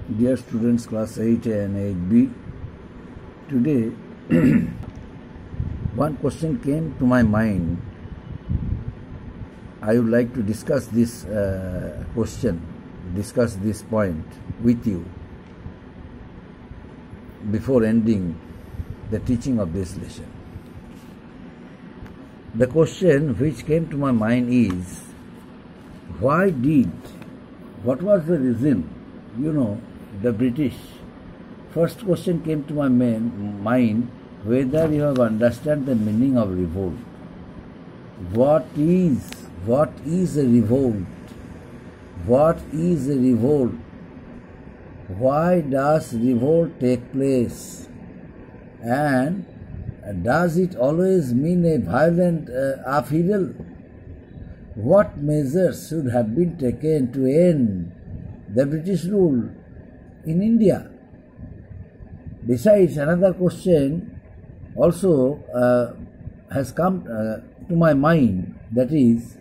Dear students, class 8A and 8B, today one question came to my mind. I would like to discuss this discuss this point with you before ending the teaching of this lesson. The question which came to my mind is, what was the reason, the British? First question came to my mind, whether you have understand the meaning of revolt. What is a revolt? What is a revolt? Why does revolt take place? And does it always mean a violent upheaval? What measures should have been taken to end the British rule in India? Besides, another question also has come to my mind, that is,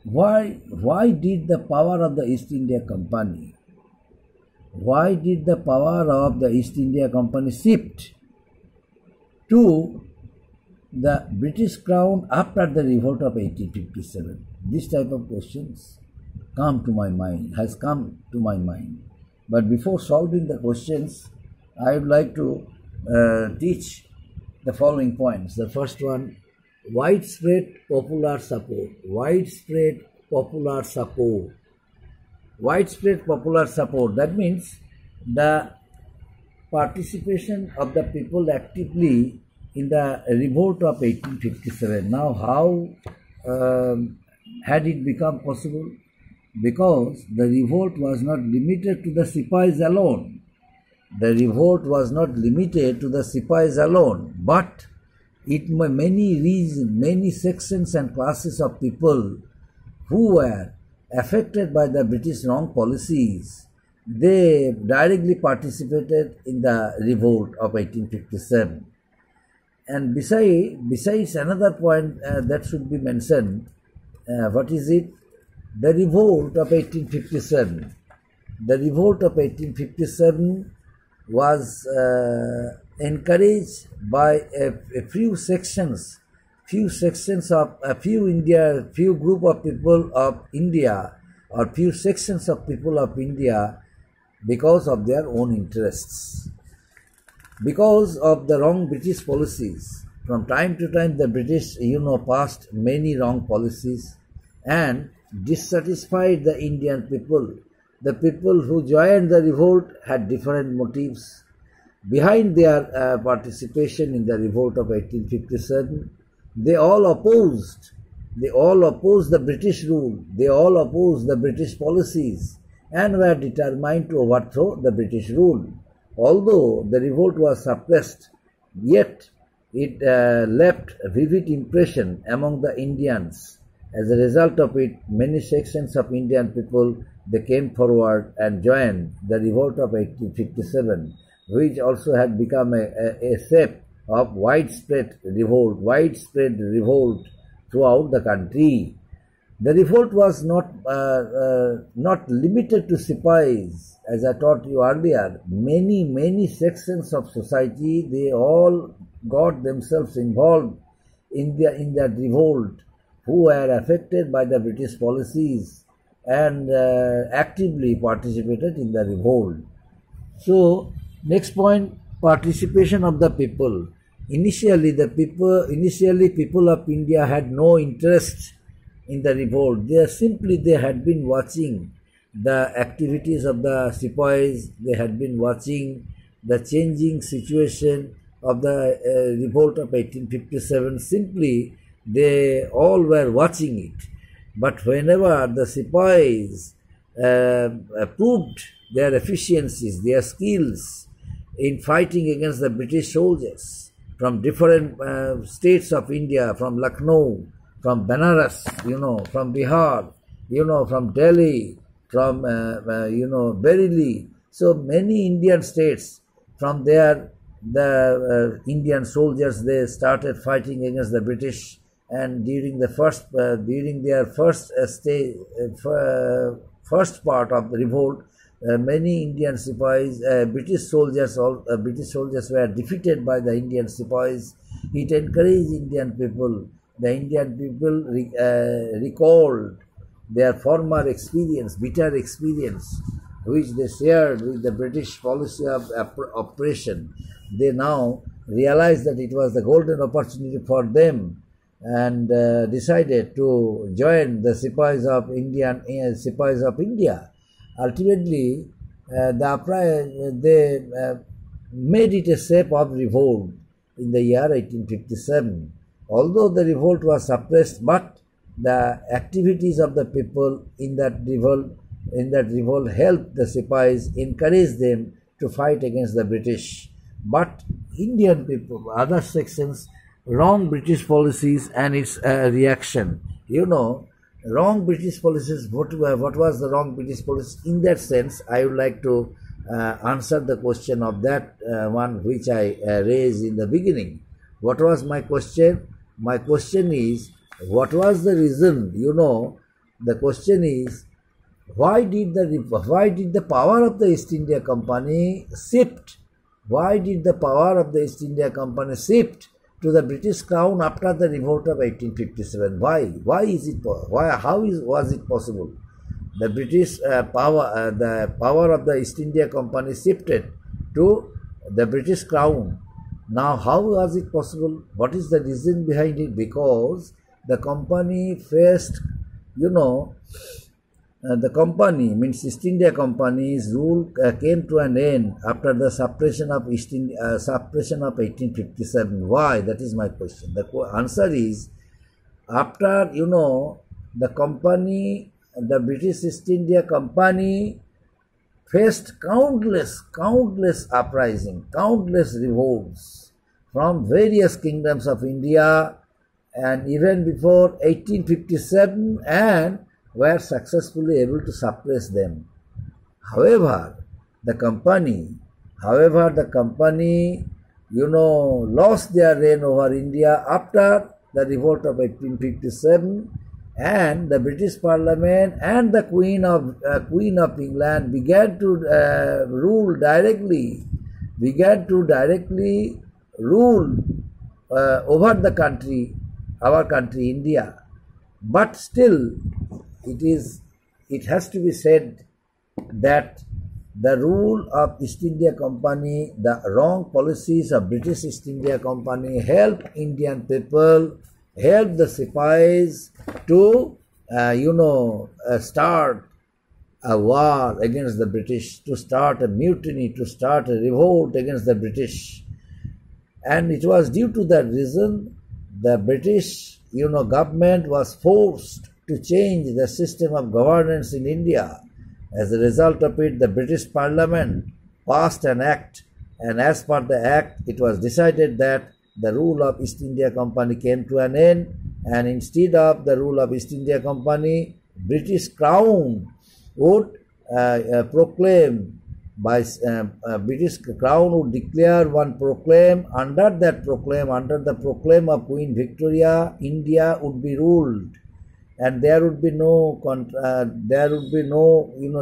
why did the power of the East India Company, why did the power of the East India Company shift to the British Crown after the revolt of 1857? This type of questions has come to my mind. But before solving the questions, I would like to teach the following points. The first one, widespread popular support. Widespread popular support. Widespread popular support. That means the participation of the people actively in the revolt of 1857. Now, how had it become possible? Because the revolt was not limited to the Sipais alone. The revolt was not limited to the Sipais alone, but it many sections and classes of people who were affected by the British wrong policies, they directly participated in the revolt of 1857. And besides another point that should be mentioned, what is it? The revolt of 1857. The revolt of 1857 was encouraged by a few group of people of India, or few sections of people of India, because of their own interests. Because of the wrong British policies. From time to time the British, passed many wrong policies and dissatisfied the Indian people. The people who joined the revolt had different motives. Behind their participation in the revolt of 1857, they all opposed the British rule, they all opposed the British policies and were determined to overthrow the British rule. Although the revolt was suppressed, yet it left a vivid impression among the Indians. As a result of it, many sections of Indian people, they came forward and joined the revolt of 1857, which also had become a shape of widespread revolt throughout the country. The revolt was not limited to Sipais, as I taught you earlier. Many sections of society, they all got themselves involved in that revolt, who were affected by the British policies and actively participated in the revolt. So, next point, participation of the people. Initially, people of India had no interest in the revolt. They had been watching the activities of the Sipais, they had been watching the changing situation of the revolt of 1857. Simply, they all were watching it. But whenever the Sipais proved their efficiencies, their skills in fighting against the British soldiers from different states of India, from Lucknow, from Banaras, from Bihar, from Delhi, from Bareilly. So many Indian states, from their the Indian soldiers, they started fighting against the British, and during the their first part of the revolt, many Indian sepoys, British soldiers were defeated by the Indian sepoys. It encouraged Indian people. The Indian people recalled their former experience, bitter experience, which they shared with the British policy of oppression. They now realized that it was the golden opportunity for them, and decided to join the sepoys of India. Ultimately, they made it a shape of revolt in the year 1857. Although the revolt was suppressed, but the activities of the people in that revolt helped the sepoys, encouraged them to fight against the British. But Indian people, other sections, wrong British policies and its reaction. Wrong British policies. What was the wrong British policy? In that sense, I would like to answer the question of that one which I raised in the beginning. What was my question? My question is, what was the reason? The question is, why did the power of the East India Company shift? Why did the power of the East India Company shift to the British Crown after the revolt of 1857? Why? Was it possible? The British the power of the East India Company shifted to the British Crown. Now, how was it possible? What is the reason behind it? Because the company faced, the company, means East India Company's rule came to an end after the suppression of 1857. Why? That is my question. The answer is, after, the company, the British East India Company faced countless uprisings, countless revolts from various kingdoms of India, and even before 1857, and were successfully able to suppress them. However, the company, lost their reign over India after the revolt of 1857, and the British Parliament and the Queen of England began to directly rule over the country, our country, India. But still, it has to be said that the rule of East India Company, the wrong policies of British East India Company helped Indian people, helped the sepoys to, start a war against the British, to start a mutiny, to start a revolt against the British. And it was due to that reason the British, government was forced to change the system of governance in India. As a result of it, the British Parliament passed an act, and as per the act, it was decided that the rule of East India Company came to an end, and instead of the rule of East India Company, British Crown would proclaim, British Crown would declare one proclaim. Under the proclaim of Queen Victoria, India would be ruled, and there would be no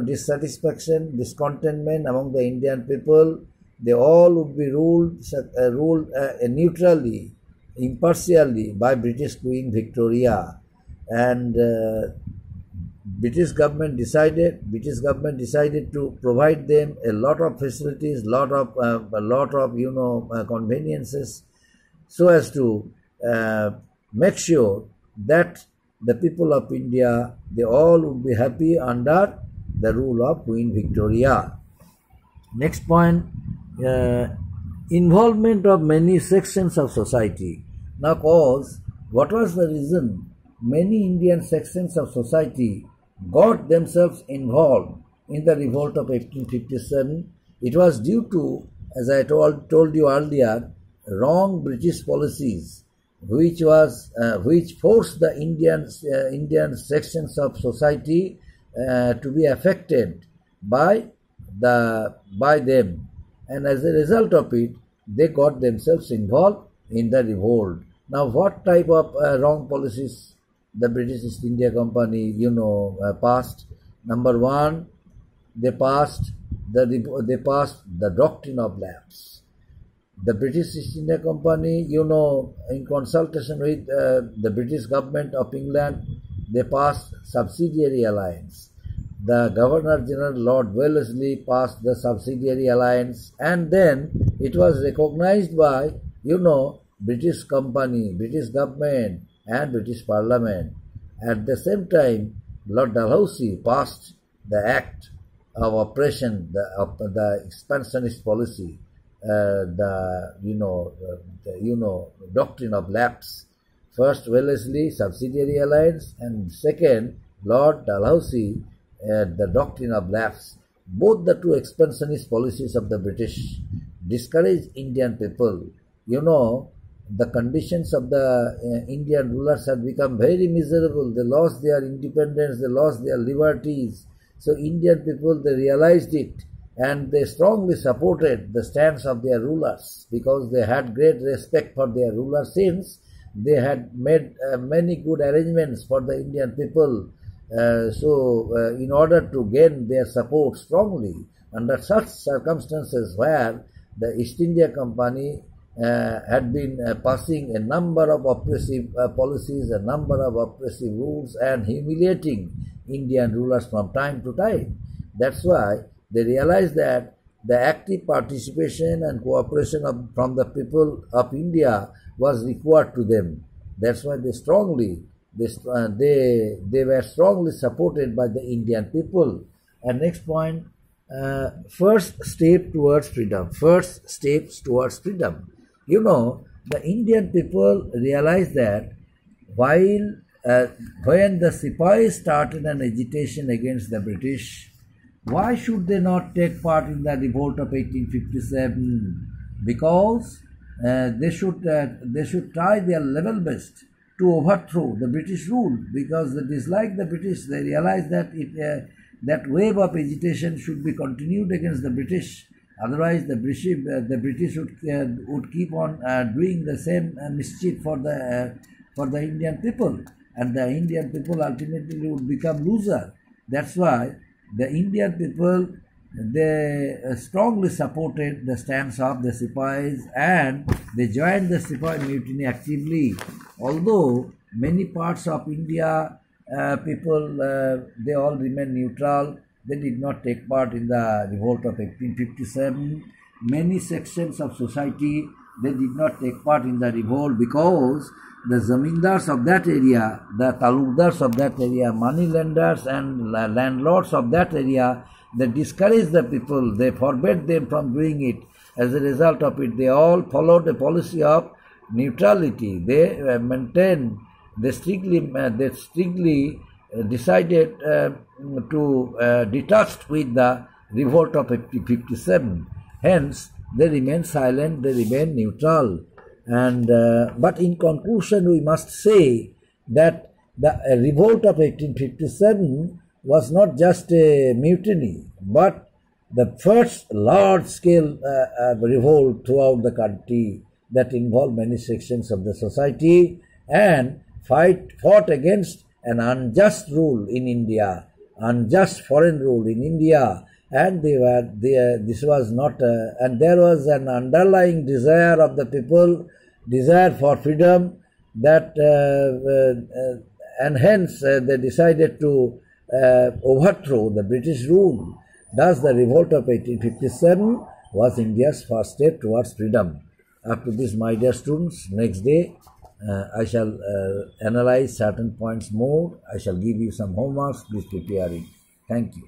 dissatisfaction, discontentment among the Indian people. They all would be ruled neutrally, impartially by British Queen Victoria, and British government decided to provide them a lot of facilities, a lot of conveniences, so as to make sure that the people of India, they all would be happy under the rule of Queen Victoria. Next point, involvement of many sections of society. Now, what was the reason many Indian sections of society got themselves involved in the revolt of 1857? It was due to, as I told you earlier, wrong British policies, which forced the Indian sections of society to be affected by them, and as a result of it, they got themselves involved in the revolt. Now, what type of wrong policies the British East India Company, passed? Number one, they passed the doctrine of lapse. The British East India Company, in consultation with the British government of England, they passed subsidiary alliance. The Governor General Lord Wellesley passed the subsidiary alliance, and then it was recognized by, British company, British government, and British Parliament. At the same time, Lord Dalhousie passed the Act of Oppression, the expansionist policy, doctrine of lapse. First, Wellesley, subsidiary alliance, and second, Lord Dalhousie, the doctrine of lapse. Both the two expansionist policies of the British discouraged Indian people. The conditions of the Indian rulers had become very miserable. They lost their independence, they lost their liberties. So Indian people, they realized it, and they strongly supported the stance of their rulers because they had great respect for their rulers, since they had made many good arrangements for the Indian people. In order to gain their support strongly, under such circumstances where the East India Company had been passing a number of oppressive policies, a number of oppressive rules, and humiliating Indian rulers from time to time. That's why they realized that the active participation and cooperation from the people of India was required to them. That's why they were strongly supported by the Indian people. And next point, first step towards freedom. First steps towards freedom. The Indian people realized that when the Sipahis started an agitation against the British, why should they not take part in the revolt of 1857? Because they should try their level best to overthrow the British rule, because they disliked the British. They realized that that wave of agitation should be continued against the British. Otherwise, the British would keep on doing the same mischief for the Indian people, and the Indian people ultimately would become loser. That's why the Indian people, they strongly supported the stance of the Sipahis, and they joined the Sipahi mutiny actively. Although many parts of India people, they all remained neutral. They did not take part in the revolt of 1857. Many sections of society, they did not take part in the revolt because the zamindars of that area, the talukdars of that area, moneylenders and landlords of that area, they discouraged the people. They forbade them from doing it. As a result of it, they all followed a policy of neutrality. They strictly decided to detach with the revolt of 1857. Hence, they remain silent, they remain neutral. And but in conclusion, we must say that the revolt of 1857 was not just a mutiny, but the first large-scale revolt throughout the country that involved many sections of the society and fought against an unjust rule in India, unjust foreign rule in India, and this was not, and there was an underlying desire of the people, desire for freedom, that and hence they decided to overthrow the British rule. Thus, the revolt of 1857 was India's first step towards freedom. After this, my dear students, next day I shall analyze certain points more. I shall give you some homeworks. Please prepare it. Thank you.